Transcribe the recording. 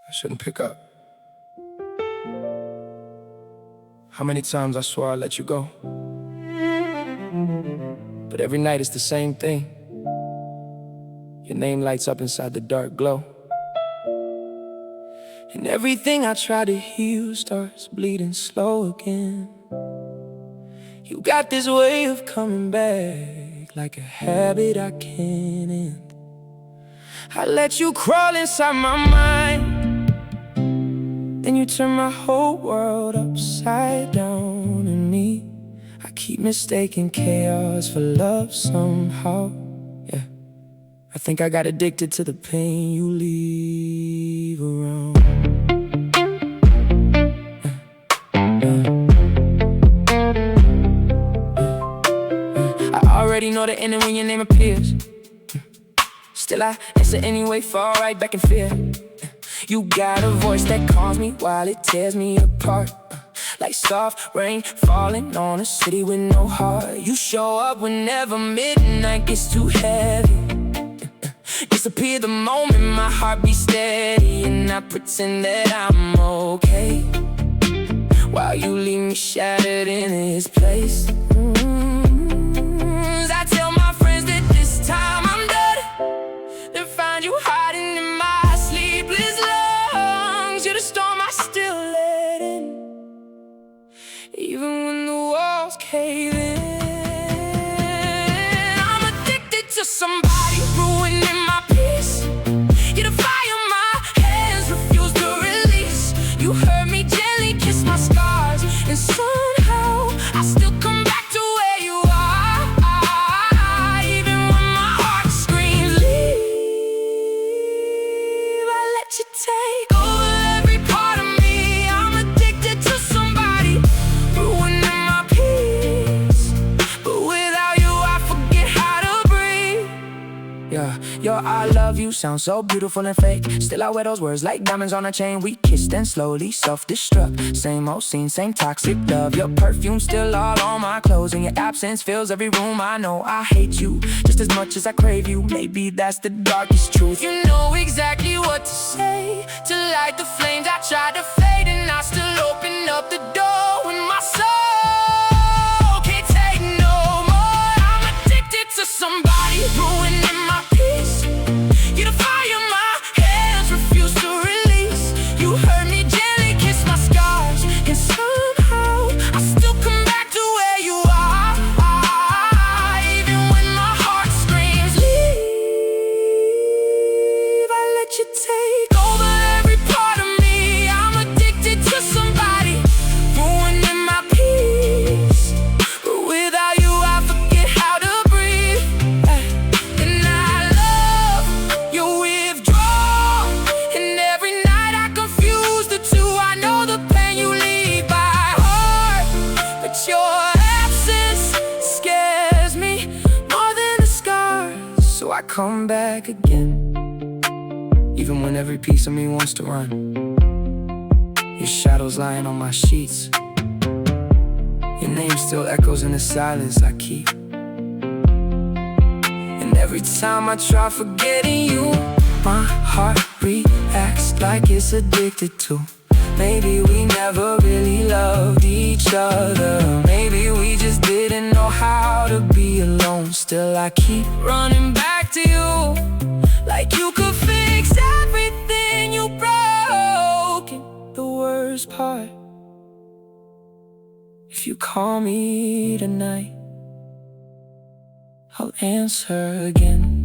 I shouldn't pick up. How many times I swore I'd let you go? But every night it's the same thing. Your name lights up inside the dark glow, and everything I try to heal starts bleeding slow again. You got this way of coming back, like a habit I can't end. I let you crawl inside my mind, then you turn my whole world upside down. And me, I keep mistaking chaos for love somehow. Yeah, I think I got addicted to the pain you leave around. I already know the ending when your name appears. Still I answer anyway, fall right back in fear. You got a voice that calms me while it tears me apart, like soft rain falling on a city with no heart. You show up whenever midnight gets too heavy, disappear the moment my heart beats steady, and I pretend that I'm okay while you leave me shattered in this place. I tell my friends that this time I'm done, then find you hiding in my sleepless lungs. You're the storm I still let in, even when the walls cave in. I'm addicted to somebody ruining my peace. You're the fire my hands refuse to release. You hurt me gently, kiss my scars, and somehow I still come back to where you are, even when my heart screams leave. I let you take over every part of me. I'm addicted to somebody ruining my peace, but without you I forget how to breathe. Yeah, your I love you sounds so beautiful and fake. Still I wear those words like diamonds on a chain. We kissed and slowly self-destruct. Same old scene, same toxic love. Your perfume still all on my clothes, and your absence fills every room. I know I hate you just as much as I crave you. Maybe that's the darkest truth. You know exactly what to say to light the flames I tried to fade, and I still open up the door when my soul can't take no more. I'm addicted to somebody ruining my peace. You're the fire my hands refuse to release. You hurt me gently, kiss my scars, and somehow I still come back to where you are, even when my heart screams leave. I let you take over every part of me. I'm addicted to somebody ruining my peace, but without you I forget how to breathe. And I love your withdrawal, and every night I confuse the two. I know the pain you leave by heart, but your absence scares me more than the scars. So I come back again, even when every piece of me wants to run. Your shadow's lying on my sheets, your name still echoes in the silence I keep. And every time I try forgetting you, my heart reacts like it's addicted to. Maybe we never really loved each other. Maybe we just didn't know how to be alone. Still I keep running back to you, like you could fix everything you broke. And the worst part, if you call me tonight, I'll answer again.